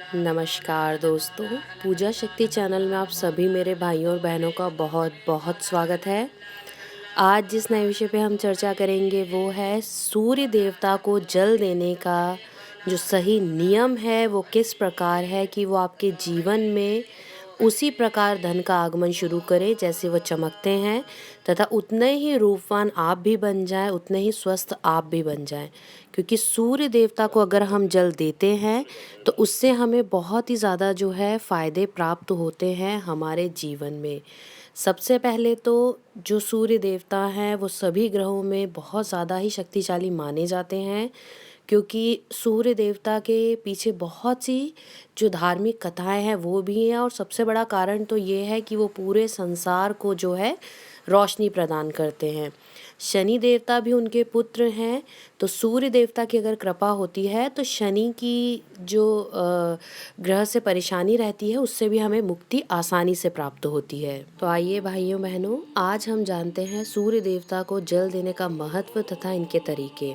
नमस्कार दोस्तों, पूजा शक्ति चैनल में आप सभी मेरे भाइयों और बहनों का बहुत बहुत स्वागत है। आज जिस नए विषय पे हम चर्चा करेंगे वो है सूर्य देवता को जल देने का जो सही नियम है वो किस प्रकार है कि वो आपके जीवन में उसी प्रकार धन का आगमन शुरू करे जैसे वो चमकते हैं, तथा उतने ही रूपवान आप भी बन जाएं, उतने ही स्वस्थ आप भी बन जाएं। क्योंकि सूर्य देवता को अगर हम जल देते हैं तो उससे हमें बहुत ही ज़्यादा जो है फ़ायदे प्राप्त होते हैं हमारे जीवन में। सबसे पहले तो जो सूर्य देवता हैं वो सभी ग्रहों में बहुत ज़्यादा ही शक्तिशाली माने जाते हैं, क्योंकि सूर्य देवता के पीछे बहुत सी जो धार्मिक कथाएं हैं वो भी हैं, और सबसे बड़ा कारण तो ये है कि वो पूरे संसार को जो है रोशनी प्रदान करते हैं। शनि देवता भी उनके पुत्र हैं, तो सूर्य देवता की अगर कृपा होती है तो शनि की जो ग्रह से परेशानी रहती है उससे भी हमें मुक्ति आसानी से प्राप्त होती है। तो आइए भाइयों बहनों, आज हम जानते हैं सूर्य देवता को जल देने का महत्व तथा इनके तरीके।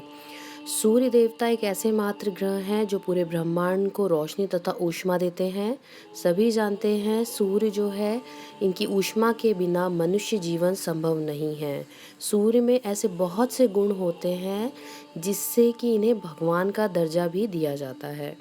सूर्य देवता एक ऐसे मात्र ग्रह हैं जो पूरे ब्रह्मांड को रोशनी तथा ऊष्मा देते हैं। सभी जानते हैं सूर्य जो है, इनकी ऊष्मा के बिना मनुष्य जीवन संभव नहीं है। सूर्य में ऐसे बहुत से गुण होते हैं जिससे कि इन्हें भगवान का दर्जा भी दिया जाता है।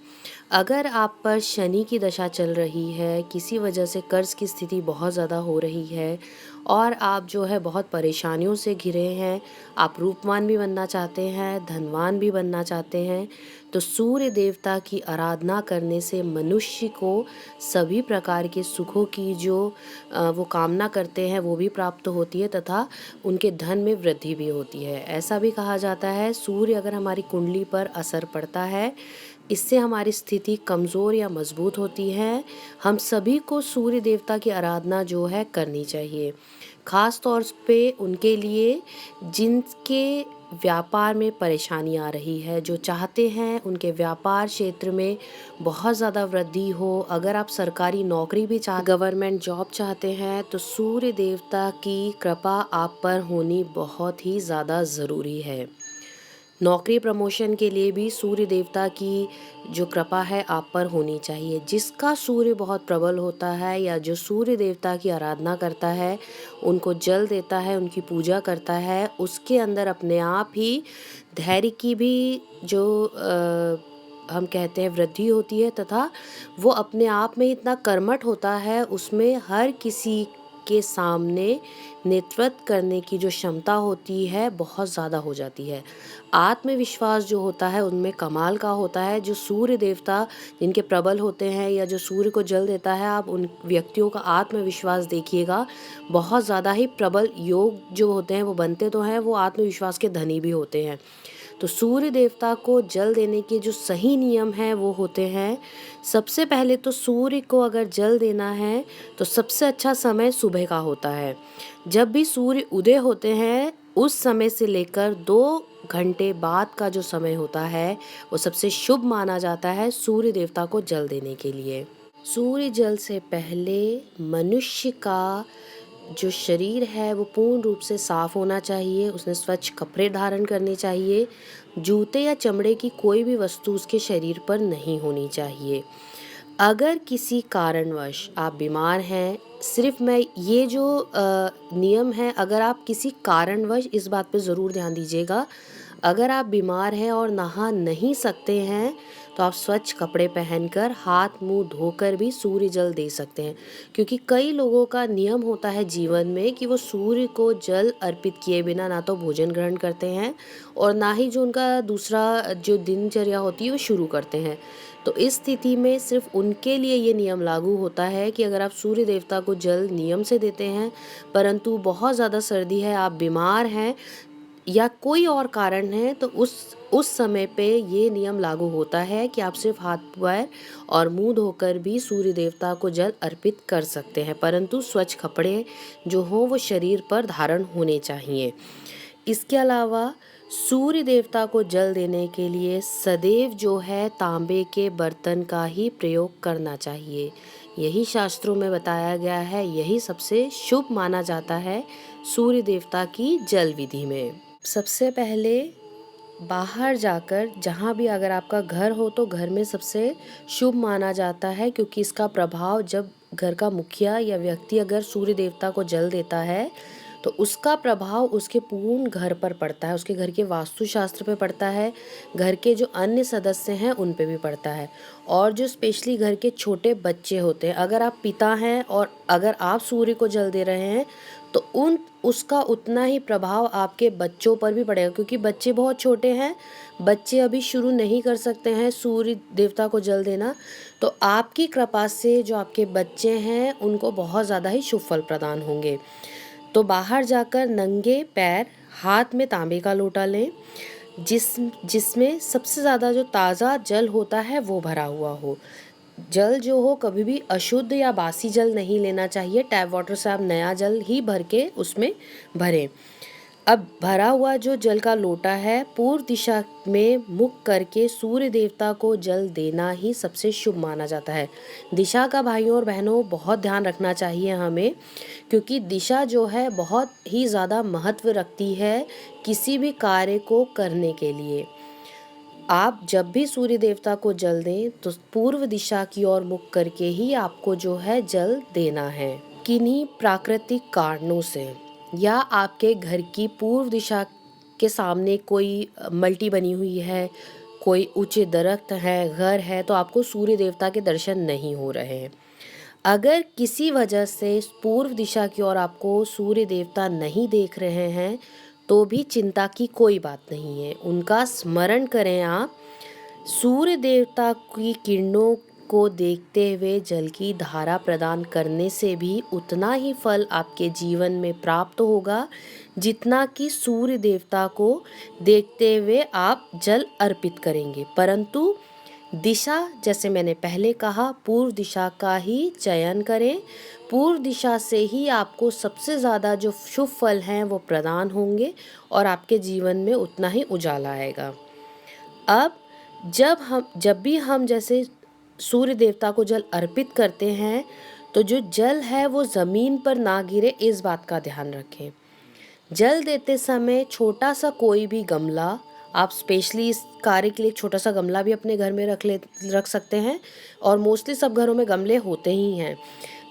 अगर आप पर शनि की दशा चल रही है, किसी वजह से कर्ज की स्थिति बहुत ज़्यादा हो रही है और आप जो है बहुत परेशानियों से घिरे हैं, आप रूपवान भी बनना चाहते हैं, धनवान भी बनना चाहते हैं, तो सूर्य देवता की आराधना करने से मनुष्य को सभी प्रकार के सुखों की जो वो कामना करते हैं वो भी प्राप्त होती है तथा उनके धन में वृद्धि भी होती है। ऐसा भी कहा जाता है सूर्य अगर हमारी कुंडली पर असर पड़ता है, इससे हमारी स्थिति कमज़ोर या मजबूत होती है। हम सभी को सूर्य देवता की आराधना जो है करनी चाहिए, ख़ास तौर पे उनके लिए जिनके व्यापार में परेशानी आ रही है, जो चाहते हैं उनके व्यापार क्षेत्र में बहुत ज़्यादा वृद्धि हो। अगर आप सरकारी नौकरी भी गवर्नमेंट जॉब चाहते हैं तो सूर्य देवता की कृपा आप पर होनी बहुत ही ज़्यादा ज़रूरी है। नौकरी प्रमोशन के लिए भी सूर्य देवता की जो कृपा है आप पर होनी चाहिए। जिसका सूर्य बहुत प्रबल होता है या जो सूर्य देवता की आराधना करता है, उनको जल देता है, उनकी पूजा करता है, उसके अंदर अपने आप ही धैर्य की भी जो हम कहते हैं वृद्धि होती है, तथा वो अपने आप में इतना कर्मठ होता है, उसमें हर किसी के सामने नेतृत्व करने की जो क्षमता होती है बहुत ज़्यादा हो जाती है। आत्मविश्वास जो होता है उनमें कमाल का होता है। जो सूर्य देवता जिनके प्रबल होते हैं या जो सूर्य को जल देता है, आप उन व्यक्तियों का आत्मविश्वास देखिएगा, बहुत ज़्यादा ही प्रबल योग जो होते हैं वो बनते तो हैं, वो आत्मविश्वास के धनी भी होते हैं। तो सूर्य देवता को जल देने के जो सही नियम हैं वो होते हैं, सबसे पहले तो सूर्य को अगर जल देना है तो सबसे अच्छा समय सुबह का होता है। जब भी सूर्य उदय होते हैं उस समय से लेकर 2 घंटे बाद का जो समय होता है वो सबसे शुभ माना जाता है सूर्य देवता को जल देने के लिए। सूर्य जल से पहले मनुष्य का जो शरीर है वो पूर्ण रूप से साफ होना चाहिए, उसने स्वच्छ कपड़े धारण करने चाहिए, जूते या चमड़े की कोई भी वस्तु उसके शरीर पर नहीं होनी चाहिए। अगर किसी कारणवश आप बीमार हैं, सिर्फ मैं ये जो नियम है, अगर आप किसी कारणवश इस बात पे ज़रूर ध्यान दीजिएगा, अगर आप बीमार हैं और नहा नहीं सकते हैं तो आप स्वच्छ कपड़े पहनकर हाथ मुंह धोकर भी सूर्य जल दे सकते हैं। क्योंकि कई लोगों का नियम होता है जीवन में कि वो सूर्य को जल अर्पित किए बिना ना तो भोजन ग्रहण करते हैं और ना ही जो उनका दूसरा जो दिनचर्या होती है वो शुरू करते हैं। तो इस स्थिति में सिर्फ उनके लिए ये नियम लागू होता है कि अगर आप सूर्य देवता को जल नियम से देते हैं, परंतु बहुत ज़्यादा सर्दी है, आप बीमार हैं या कोई और कारण है, तो उस समय पे ये नियम लागू होता है कि आप सिर्फ हाथ पैर और मुंह धोकर भी सूर्य देवता को जल अर्पित कर सकते हैं, परंतु स्वच्छ कपड़े जो हों वो शरीर पर धारण होने चाहिए। इसके अलावा सूर्य देवता को जल देने के लिए सदैव जो है तांबे के बर्तन का ही प्रयोग करना चाहिए। यही शास्त्रों में बताया गया है, यही सबसे शुभ माना जाता है सूर्य देवता की जल विधि में। सबसे पहले बाहर जाकर जहाँ भी अगर आपका घर हो तो घर में सबसे शुभ माना जाता है, क्योंकि इसका प्रभाव जब घर का मुखिया या व्यक्ति अगर सूर्य देवता को जल देता है तो उसका प्रभाव उसके पूर्ण घर पर पड़ता है, उसके घर के वास्तुशास्त्र पे पड़ता है, घर के जो अन्य सदस्य हैं उन पे भी पड़ता है। और जो स्पेशली घर के छोटे बच्चे होते हैं, अगर आप पिता हैं और अगर आप सूर्य को जल दे रहे हैं तो उन उसका उतना ही प्रभाव आपके बच्चों पर भी पड़ेगा, क्योंकि बच्चे बहुत छोटे हैं, बच्चे अभी शुरू नहीं कर सकते हैं सूर्य देवता को जल देना। तो आपकी कृपा से जो आपके बच्चे हैं उनको बहुत ज़्यादा ही शुभ फल प्रदान होंगे। तो बाहर जाकर नंगे पैर हाथ में तांबे का लोटा लें, जिसमें सबसे ज़्यादा जो ताज़ा जल होता है वो भरा हुआ हो। जल जो हो कभी भी अशुद्ध या बासी जल नहीं लेना चाहिए, टैप वाटर से आप नया जल ही भर के उसमें भरें। अब भरा हुआ जो जल का लोटा है पूर्व दिशा में मुख करके सूर्य देवता को जल देना ही सबसे शुभ माना जाता है। दिशा का भाइयों और बहनों बहुत ध्यान रखना चाहिए हमें, क्योंकि दिशा जो है बहुत ही ज़्यादा महत्व रखती है किसी भी कार्य को करने के लिए। आप जब भी सूर्य देवता को जल दें तो पूर्व दिशा की ओर मुख करके ही आपको जो है जल देना है। किन्हीं प्राकृतिक कारणों से या आपके घर की पूर्व दिशा के सामने कोई मल्टी बनी हुई है, कोई ऊंचे दरख्त है, घर है, तो आपको सूर्य देवता के दर्शन नहीं हो रहे हैं। अगर किसी वजह से पूर्व दिशा की ओर आपको सूर्य देवता नहीं देख रहे हैं तो भी चिंता की कोई बात नहीं है, उनका स्मरण करें आप। सूर्य देवता की किरणों को देखते हुए जल की धारा प्रदान करने से भी उतना ही फल आपके जीवन में प्राप्त होगा जितना कि सूर्य देवता को देखते हुए आप जल अर्पित करेंगे। परंतु दिशा, जैसे मैंने पहले कहा, पूर्व दिशा का ही चयन करें। पूर्व दिशा से ही आपको सबसे ज़्यादा जो शुभ फल हैं वो प्रदान होंगे और आपके जीवन में उतना ही उजाला आएगा। अब जब भी हम जैसे सूर्य देवता को जल अर्पित करते हैं तो जो जल है वो ज़मीन पर ना गिरे, इस बात का ध्यान रखें। जल देते समय छोटा सा कोई भी गमला, आप स्पेशली इस कार्य के लिए छोटा सा गमला भी अपने घर में रख सकते हैं, और मोस्टली सब घरों में गमले होते ही हैं।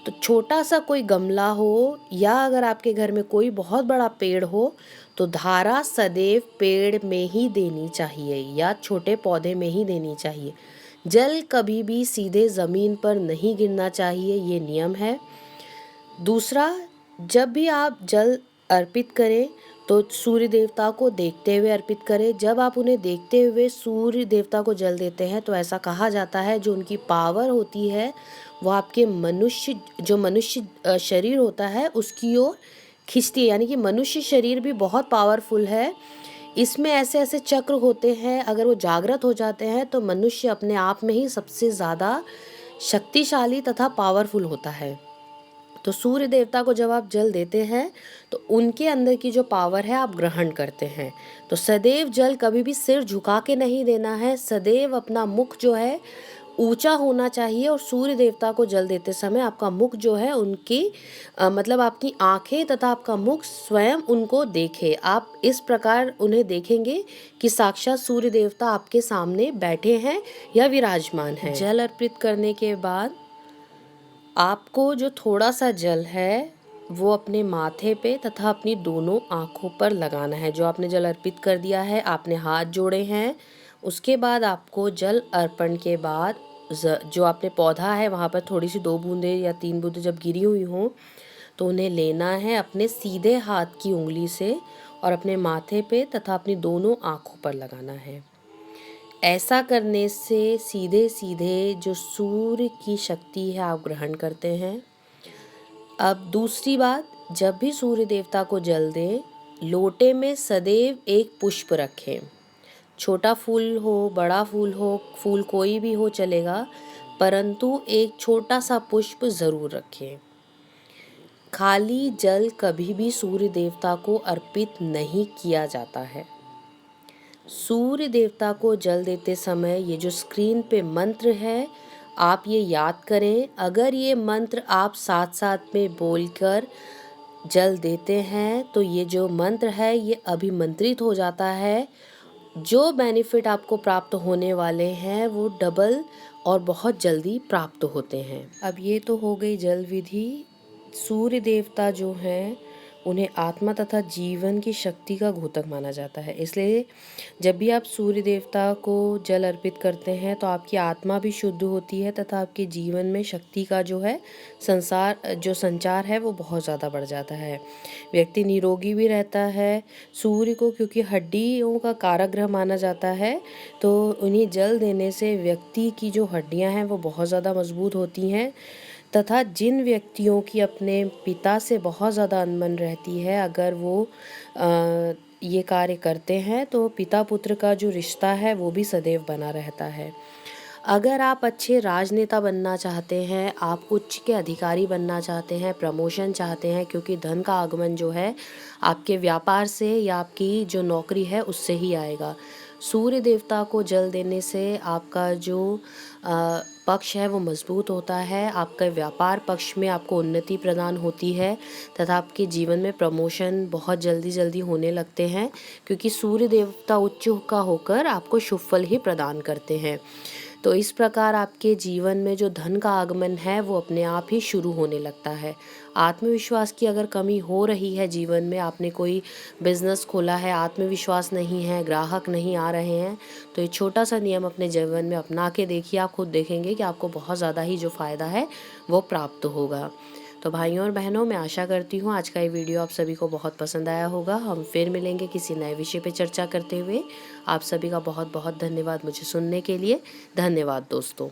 तो छोटा सा कोई गमला हो या अगर आपके घर में कोई बहुत बड़ा पेड़ हो तो धारा सदैव पेड़ में ही देनी चाहिए या छोटे पौधे में ही देनी चाहिए। जल कभी भी सीधे ज़मीन पर नहीं गिरना चाहिए, ये नियम है। दूसरा, जब भी आप जल अर्पित करें तो सूर्य देवता को देखते हुए अर्पित करें। जब आप उन्हें देखते हुए सूर्य देवता को जल देते हैं तो ऐसा कहा जाता है जो उनकी पावर होती है वो आपके मनुष्य शरीर होता है उसकी ओर खींचती है, यानी कि मनुष्य शरीर भी बहुत पावरफुल है। इसमें ऐसे ऐसे चक्र होते हैं, अगर वो जागृत हो जाते हैं तो मनुष्य अपने आप में ही सबसे ज़्यादा शक्तिशाली तथा पावरफुल होता है। तो सूर्य देवता को जब आप जल देते हैं तो उनके अंदर की जो पावर है आप ग्रहण करते हैं। तो सदैव जल कभी भी सिर झुका के नहीं देना है, सदैव अपना मुख जो है ऊंचा होना चाहिए, और सूर्य देवता को जल देते समय आपका मुख जो है उनकी मतलब आपकी आंखें तथा आपका मुख स्वयं उनको देखे। आप इस प्रकार उन्हें देखेंगे कि साक्षात सूर्य देवता आपके सामने बैठे हैं या विराजमान हैं। जल अर्पित करने के बाद आपको जो थोड़ा सा जल है वो अपने माथे पे तथा अपनी दोनों आँखों पर लगाना है। जो आपने जल अर्पित कर दिया है, आपने हाथ जोड़े हैं, उसके बाद आपको जल अर्पण के बाद जो आपने पौधा है वहाँ पर थोड़ी सी 2 बूंदें या 3 बूंदें जब गिरी हुई हों तो उन्हें लेना है अपने सीधे हाथ की उंगली से और अपने माथे पे तथा अपनी दोनों आँखों पर लगाना है। ऐसा करने से सीधे सीधे जो सूर्य की शक्ति है आप ग्रहण करते हैं। अब दूसरी बात, जब भी सूर्य देवता को जल दें, लोटे में सदैव एक पुष्प रखें। छोटा फूल हो, बड़ा फूल हो, फूल कोई भी हो चलेगा, परंतु एक छोटा सा पुष्प ज़रूर रखें। खाली जल कभी भी सूर्य देवता को अर्पित नहीं किया जाता है। सूर्य देवता को जल देते समय ये जो स्क्रीन पे मंत्र है आप ये याद करें। अगर ये मंत्र आप साथ साथ में बोलकर जल देते हैं तो ये जो मंत्र है ये अभिमंत्रित हो जाता है जो बेनिफिट आपको प्राप्त होने वाले हैं वो डबल और बहुत जल्दी प्राप्त होते हैं। अब ये तो हो गई जल विधि। सूर्य देवता जो हैं उन्हें आत्मा तथा जीवन की शक्ति का घोतक माना जाता है, इसलिए जब भी आप सूर्य देवता को जल अर्पित करते हैं तो आपकी आत्मा भी शुद्ध होती है तथा आपके जीवन में शक्ति का जो है संचार है वो बहुत ज़्यादा बढ़ जाता है। व्यक्ति निरोगी भी रहता है। सूर्य को क्योंकि हड्डियों का कारक ग्रह माना जाता है, तो उन्हें जल देने से व्यक्ति की जो हड्डियां हैं वो बहुत ज़्यादा मजबूत होती हैं तथा जिन व्यक्तियों की अपने पिता से बहुत ज़्यादा अनबन रहती है, अगर वो ये कार्य करते हैं तो पिता पुत्र का जो रिश्ता है वो भी सदैव बना रहता है। अगर आप अच्छे राजनेता बनना चाहते हैं, आप उच्च के अधिकारी बनना चाहते हैं, प्रमोशन चाहते हैं, क्योंकि धन का आगमन जो है आपके व्यापार से या आपकी जो नौकरी है उससे ही आएगा। सूर्य देवता को जल देने से आपका जो पक्ष है वो मजबूत होता है, आपका व्यापार पक्ष में आपको उन्नति प्रदान होती है तथा आपके जीवन में प्रमोशन बहुत जल्दी जल्दी होने लगते हैं, क्योंकि सूर्य देवता उच्च का होकर आपको शुभ फल ही प्रदान करते हैं। तो इस प्रकार आपके जीवन में जो धन का आगमन है वो अपने आप ही शुरू होने लगता है। आत्मविश्वास की अगर कमी हो रही है जीवन में, आपने कोई बिजनेस खोला है, आत्मविश्वास नहीं है, ग्राहक नहीं आ रहे हैं, तो ये छोटा सा नियम अपने जीवन में अपना के देखिए, आप खुद देखेंगे कि आपको बहुत ज़्यादा ही जो फ़ायदा है वो प्राप्त होगा। तो भाइयों और बहनों, मैं आशा करती हूँ आज का ये वीडियो आप सभी को बहुत पसंद आया होगा। हम फिर मिलेंगे किसी नए विषय पे चर्चा करते हुए। आप सभी का बहुत बहुत धन्यवाद मुझे सुनने के लिए। धन्यवाद दोस्तों।